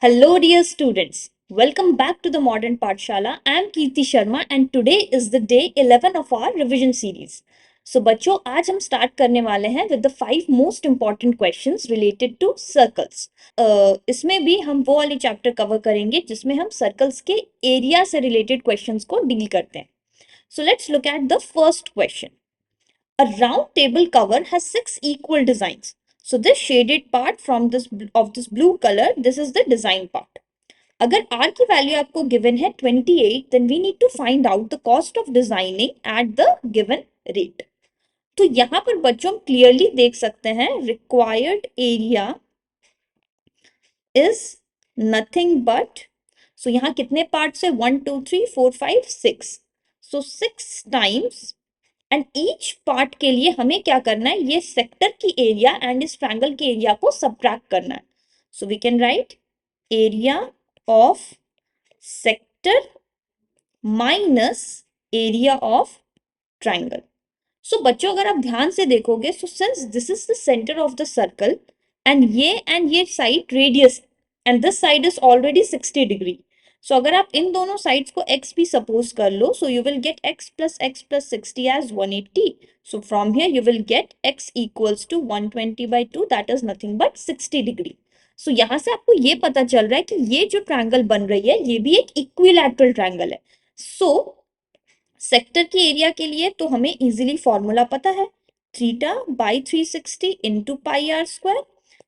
Hello, dear students. Welcome back to the Modern Pathshala. I am Kirti Sharma and today is the day 11 of our revision series. So बच्चों आज हम start करने वाले हैं with the 5 most important questions related to circles. इसमें भी हम वो वाली chapter cover करेंगे जिसमें हम circles के area से related questions को deal करते हैं. So let's look at the first question. A round table cover has 6 equal designs. So this shaded part from this blue color, this is the design part. अगर R की value आपको given है 28, then we need to find out the cost of designing at the given rate. तो यहाँ पर बच्चों हम clearly देख सकते हैं required area is nothing but, so यहाँ कितने पार्ट्स है 1 2 3 4 5 6, so 6 times and each part के लिए हमें क्या करना है, ये सेक्टर की एरिया एंड इस ट्रायंगल के एरिया को सबट्रैक्ट करना है. So we can write area of sector minus area of triangle. So बच्चों अगर आप ध्यान से देखोगे, so since this is the centre of the circle and ये side radius and this side is already 60 degree. So अगर आप इन दोनों साइड्स को x भी सपोज कर लो, so you will get x plus 60 as 180. So from here you will get x equals to 120/2, that is nothing but 60 degree. So यहाँ से आपको ये पता चल रहा है कि ये जो ट्रायंगल बन रही है ये भी एक इक्विलैटरल ट्रायंगल है. सो सेक्टर की एरिया के लिए तो हमें इजीली फॉर्मूला पता है, theta by 360 into pi are square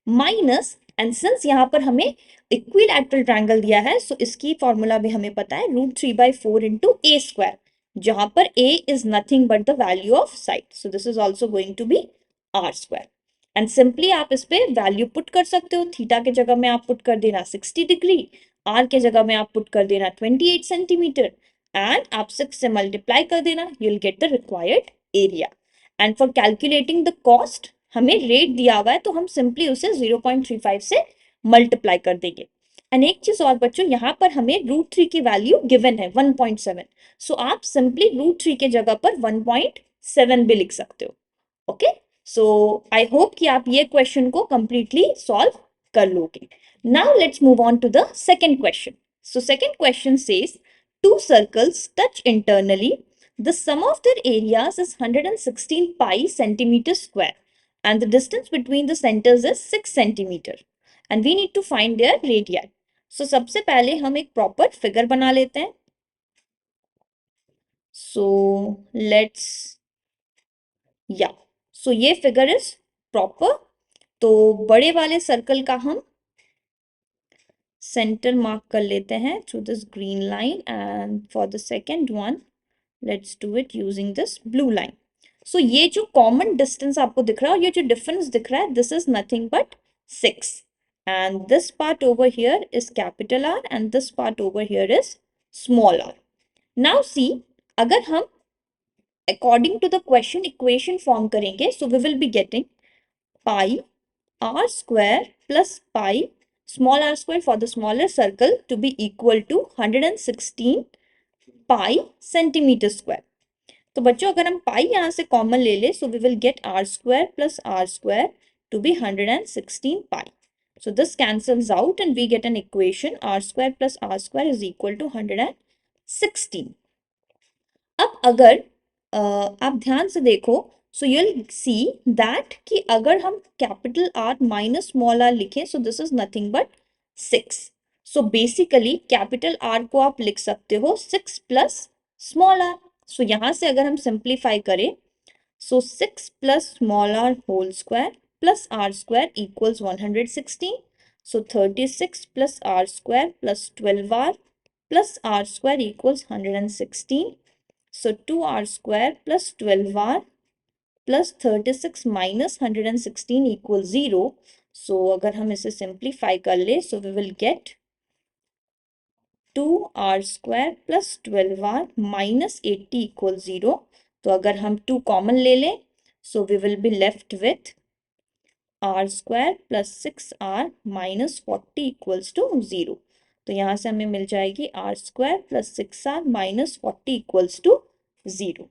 minus, and since यहाँ पर हमें इक्विलैटरल ट्रायंगल दिया है, सो इसकी फॉर्मूला भी हमें पता है √3/4 इंटू ए स्क्वायर, जहां पर a is nothing but the value of side. So this is also going to be r square. And simply आप इस पे वैल्यू पुट कर सकते हो. थीटा के जगह में आप पुट कर देना 60 डिग्री, आर के जगह में आप पुट कर देना 28 सेंटीमीटर, एंड आप 6 से मल्टीप्लाई कर देना, you will get the required area. And for calculating the cost हमें रेट दिया हुआ है, तो हम सिंपली उसे 0.35 से मल्टीप्लाई कर देंगे. एंड एक चीज और बच्चों, यहाँ पर हमें √3 की वैल्यू गिवन है 1.7. सो आप सिंपली √3 के जगह पर 1.7 भी लिख सकते हो. ओके, सो आई होप कि आप ये क्वेश्चन को कंप्लीटली सॉल्व कर लोगे. Now let's move on to the second question. So second question says two circles touch internally. The sum of their areas is 116 pi centimeter square and the distance between the centers is 6 centimeter and we need to find their radii. So सबसे पहले हम एक proper figure बना लेते हैं. So let's, yeah, so ये figure is proper. तो बड़े वाले सर्कल का हम सेंटर मार्क कर लेते हैं through this green line, and for the second one let's do it using this blue line. So ये जो कॉमन डिस्टेंस आपको दिख रहा है और ये जो डिफरेंस दिख रहा है, this is nothing but 6, and this part over here is capital R and this part over here is small R. Now see, अगर हम according to the question equation form करेंगे, so we will be getting pi are square plus pi small r square for the smaller circle to be equal to 116 pi centimeter square. तो बच्चों अगर हम पाई यहाँ से common ले ले, so we will get r square plus r square to be 116 pi. So this cancels out and we get an equation r square plus r square is equal to 116. अब अगर आप ध्यान से देखो, so you'll see that कि अगर हम capital R minus small r लिखें, so this is nothing but 6. So basically capital R को आप लिख सकते हो 6 प्लस स्मॉल r. So यहाँ से अगर हम सिंप्लीफाई करें, so 6 plus small r whole square plus r square equals 116. So 36 plus r square plus 12r plus r square equals 116. So 2r square plus 12r plus 36 minus 116 equals 0. So अगर हम इसे simplify कर ले, so we will get 2r square plus 12r minus 80 equals 0. तो अगर हम 2 common ले लें, so we will be left with r square plus 6r minus 40 equals to 0. तो यहाँ से हमें मिल जाएगी r square plus 6r minus 40 equals to 0.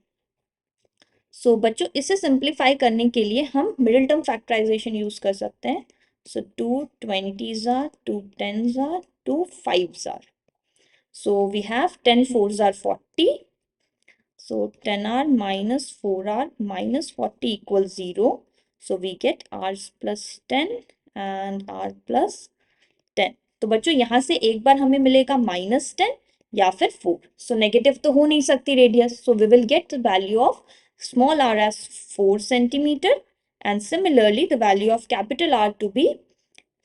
सो बच्चों इसे सिंप्लीफाई करने के लिए हम मिडिल टर्म फैक्टराइजेशन यूज कर सकते हैं. सो 2 20s are 2 10s are 2 5s are. So we have 10 4s are 40. So 10r minus 4r minus 40 equals 0. So we get r plus 10 and r plus 10. तो बच्चों यहाँ से एक बार हमें मिलेगा -10 या फिर 4. सो नेगेटिव तो हो नहीं सकती radius. So we will get the value of small r as 4 centimeter and similarly the value of capital R to be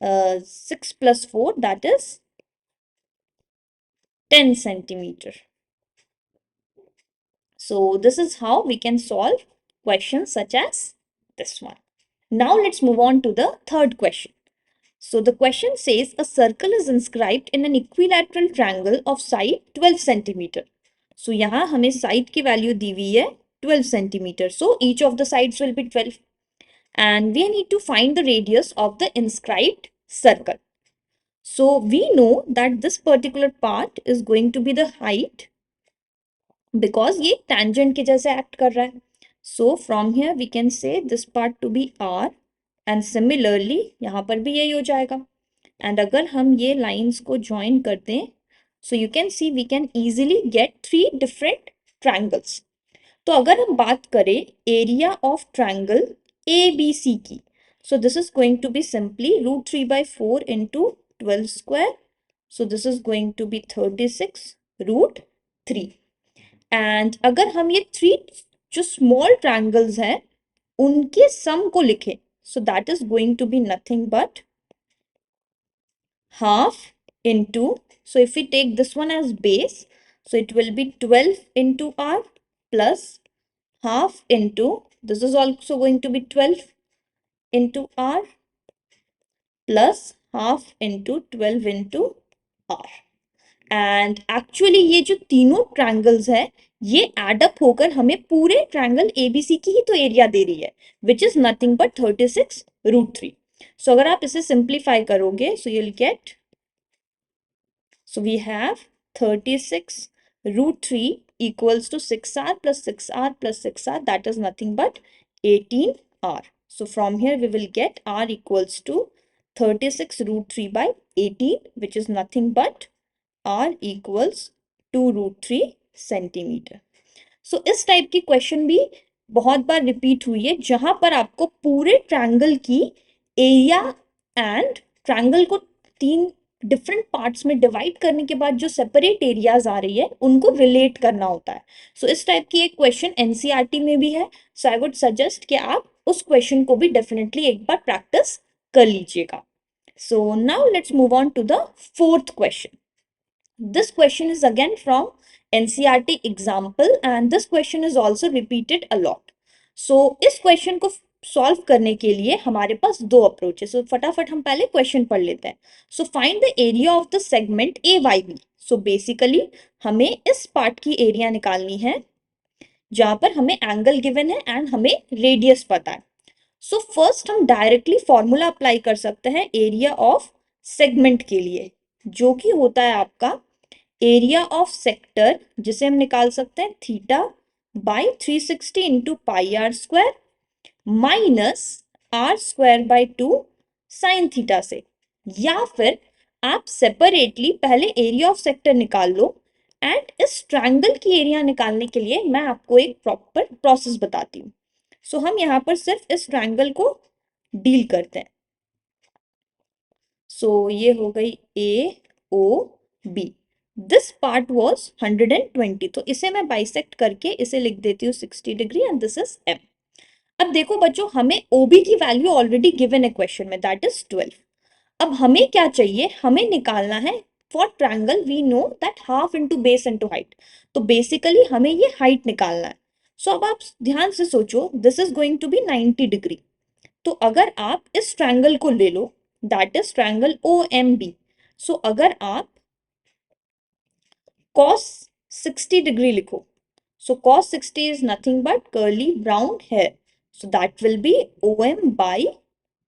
6 plus 4, that is 10 centimeter. So this is how we can solve questions such as this one. Now let's move on to the third question. So the question says a circle is inscribed in an equilateral triangle of side 12 centimeter. So यहाँ हमें side की value दी हुई है 12 centimeter. So each of the sides will be 12. And we need to find the radius of the inscribed circle. So we know that this particular part is going to be the height because ये tangent के जैसे act कर रहा है. So from here we can say this part to be r and similarly यहाँ पर भी यही हो जाएगा. And अगर हम ये lines को join कर दें, so you can see we can easily get 3 different triangles. तो अगर हम बात करें area of triangle ABC की, so this is going to be simply root 3 by 4 into 12 square. So this is going to be 36 root 3. And अगर हम ये 3 जो small triangles हैं उनके sum को लिखें, so that is going to be nothing but half into, so if we take this one as base, so it will be 12 into r plus half into, this is also going to be 12 into r plus half into 12 into r. And actually ये जो तीनों triangles है ये add up होकर हमें पूरे triangle ABC की ही तो एरिया दे रही है, which is nothing but 36 root 3. So अगर आप इसे simplify करोगे, so you'll get, so we have 36 root 3 equals to 6r plus 6r plus 6r, that is nothing but 18r. So from here we will get r equals to 36 root 3 by 18, which is nothing but r equals 2 root 3 centimeter. So इस type की question भी बहुत बार repeat हुई है जहां पर आपको पूरे ट्रायंगल की एरिया एंड ट्रायंगल को 3 डिफरेंट पार्ट्स में डिवाइड करने के बाद जो सेपरेट एरियाज आ रही है उनको रिलेट करना होता है. सो इस टाइप की एक क्वेश्चन एनसीईआरटी में भी है. सो आई वुड सजेस्ट कि आप उस क्वेश्चन को भी डेफिनेटली एक बार प्रैक्टिस कर लीजिएगा. So now let's move on to the fourth question. This question is again from NCERT example and this question is also repeated a lot. So इस question को solve करने के लिए हमारे पास दो approach है. So फटाफट हम पहले question पढ़ लेते हैं. So find the area of the segment AYB. So basically हमें इस part की area निकालनी है जहाँ पर हमें angle given है and हमें radius पता है. So first हम directly formula apply कर सकते हैं area of segment के लिए जो कि होता है आपका एरिया ऑफ सेक्टर, जिसे हम निकाल सकते हैं theta by 360 into pi are square minus r square by 2 sine theta से. या फिर आप सेपरेटली पहले एरिया ऑफ सेक्टर निकाल लो एंड इस ट्रायंगल की एरिया निकालने के लिए मैं आपको एक प्रॉपर प्रोसेस बताती हूँ. सो हम यहाँ पर सिर्फ इस ट्रायंगल को डील करते हैं. सो ये हो गई A O B. This part was 120, तो इसे मैं बाइसेक्ट करके इसे लिख देती हूँ 60 degree and this is M. अब देखो बच्चों हमें ओबी की वैल्यू ऑलरेडी गिवन है क्वेश्चन में, दैट इज 12. अब हमें क्या चाहिए, हमें निकालना है for triangle we know that half into base into height. तो बेसिकली हमें ये हाइट निकालना है. सो अब आप ध्यान से सोचो, this is going to be 90 degree. तो अगर आप इस ट्रायंगल को ले लो that is triangle O M B. So अगर आप cos 60 degree लिखो, so cos 60 is nothing but curly brown hair, so that will be OM by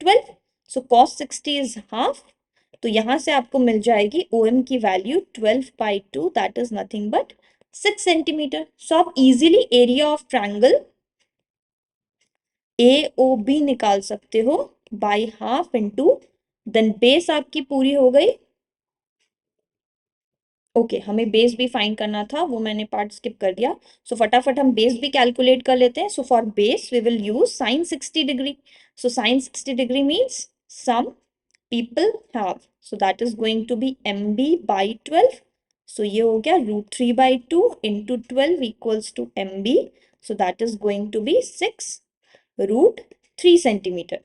12. so cos 60 is half, तो यहां से आपको मिल जाएगी OM की value 12 by 2, that is nothing but 6 centimeter. so आप easily area of triangle AOB निकाल सकते हो by half into, then base आपकी पूरी हो गई ओके हमें बेस भी फाइंड करना था, वो मैंने पार्ट स्किप कर दिया। सो फटाफट हम बेस भी कैलकुलेट कर लेते हैं। So for base we will use sine 60 degree. So sine 60 degree means some people have, so that is going to be mb by 12। So ये हो गया √3/2 into 12 equals to mb, so that is going to be 6√3 centimetre.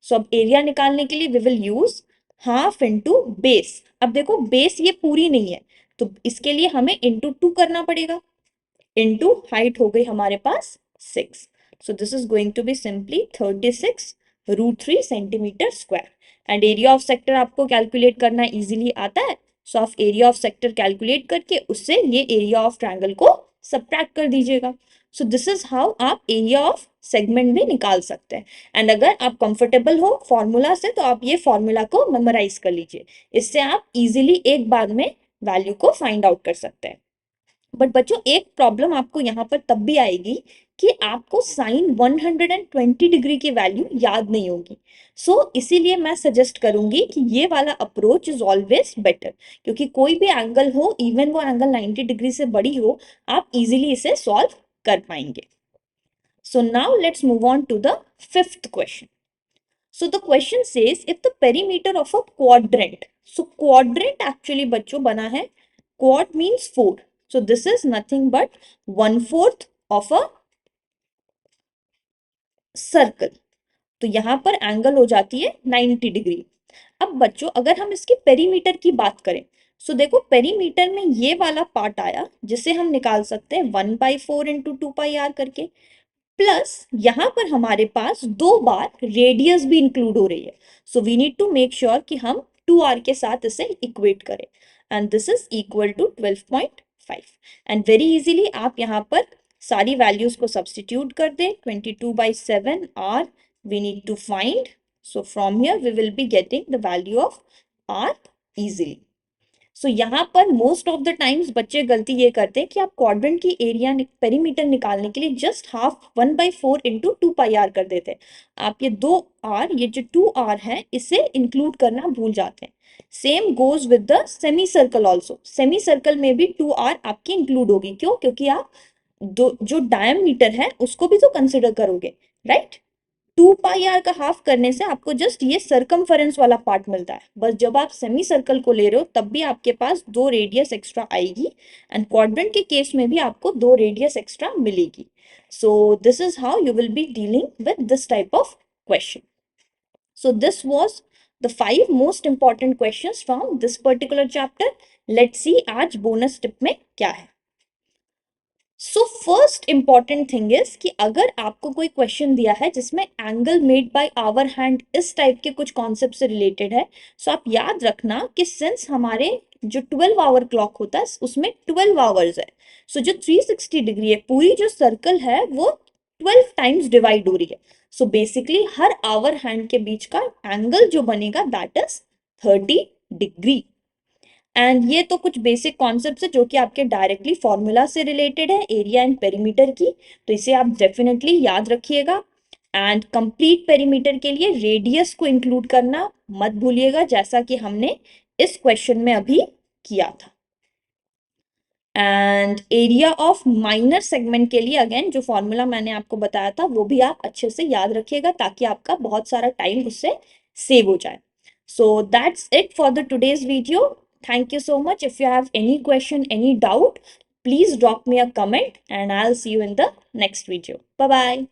So अब area निकालने के लिए we will use half into base. अब देखो base ये पूरी नहीं है, तो इसके लिए हमें इंटू 2 करना पड़ेगा। इंटू हाइट हो गई हमारे पास 6, so this is going to be simply 36√3 centimetre square. And area of sector आपको कैलकुलेट करना इजीली आता है। सो आप एरिया ऑफ सेक्टर कैलकुलेट करके उससे ये एरिया ऑफ ट्रायंगल को सब्ट्रैक्ट कर दीजिएगा। सो दिस इज हाउ आप एरिया ऑफ सेगमेंट भी निकाल सकते हैं। एंड अगर आप कंफर्टेबल हो फॉर्मूला से तो आप ये फॉर्मूला को मेमोराइज कर लीजिए, इससे आप इजीली एक बार में वैल्यू को फाइंड आउट कर सकते हैं। बट बच्चों एक प्रॉब्लम आपको यहाँ पर तब भी आएगी कि आपको साइन 120 डिग्री की वैल्यू याद नहीं होगी। इसीलिए मैं सजेस्ट करूंगी कि ये वाला अप्रोच इज ऑलवेज बेटर, क्योंकि कोई भी एंगल हो, इवन वो एंगल 90 डिग्री से बड़ी हो, आप इजीली इसे सॉल्व कर पाएंगे। So now let's move on to the fifth question. So the question says if the perimeter of a quadrant, so quadrant actually बच्चों बना है, quad means 4, so this is nothing but 1/4 of a circle। तो यहाँ पर angle हो जाती है 90 degree. अब बच्चों अगर हम इसके पेरीमीटर की बात करें, सो देखो पेरीमीटर में ये वाला पार्ट आया जिसे हम निकाल सकते हैं 1/4 इंटू 2πr करके, प्लस यहाँ पर हमारे पास 2 बार रेडियस भी इंक्लूड हो रही है। So we need to make sure कि हम 2r के साथ इसे इक्वेट करें, and this is equal to 12.5। And very easily आप यहाँ पर सारी वैल्यूज को सब्सटीट्यूट कर दें। 22/7 r we need to find, so from here we will be getting the value of r easily। सो यहाँ पर मोस्ट ऑफ द टाइम्स बच्चे गलती ये करते हैं कि आप क्वाड्रेंट की एरिया पेरीमीटर निकालने के लिए जस्ट हाफ 1/4 इंटू 2πr कर देते हैं। आप ये 2r, ये जो 2r है इसे इंक्लूड करना भूल जाते हैं। Same goes with the semi circle also, semi circle में भी 2r आपकी इंक्लूड होगी। क्यों? क्योंकि आप दो जो डायमीटर है उसको भी तो कंसिडर करोगे, राइट? 2πr का हाफ करने से आपको जस्ट ये सरकमफेरेंस वाला पार्ट मिलता है। बस जब आप सेमी सर्कल को ले रहे हो तब भी आपके पास 2 रेडियस एक्स्ट्रा आएगी, एंड क्वाड्रेंट के केस में भी आपको 2 रेडियस एक्स्ट्रा मिलेगी। सो this is how you will be dealing with this type of question. So this was the 5 most important questions from this particular chapter. Let's see आज bonus tip में क्या है। So first important thing is कि अगर आपको कोई question दिया है जिसमें angle made by our hand इस टाइप के कुछ कॉन्सेप्ट से रिलेटेड है, सो आप याद रखना कि सिंस हमारे जो 12 आवर क्लॉक होता है उसमें 12 आवर्स है, सो जो 360 डिग्री है पूरी जो सर्कल है वो 12 टाइम्स डिवाइड हो रही है। सो बेसिकली हर आवर हैंड के बीच का एंगल जो बनेगा दैट इज 30 डिग्री। एंड ये तो कुछ बेसिक कॉन्सेप्ट है जो कि आपके डायरेक्टली फॉर्मूला से रिलेटेड है एरिया एंड पेरीमीटर की, तो इसे आप डेफिनेटली याद रखिएगा। एंड कंप्लीट पेरीमीटर के लिए रेडियस को इंक्लूड करना मत भूलिएगा, जैसा कि हमने इस क्वेश्चन में अभी किया था। And area of minor segment के लिए अगेन जो फॉर्मूला मैंने आपको बताया था वो भी आप अच्छे से याद रखिएगा ताकि आपका बहुत सारा टाइम उससे सेव हो जाए। So that's it for the today's video. Thank you so much. If you have any question, any doubt, please drop me a comment and I'll see you in the next video. Bye bye.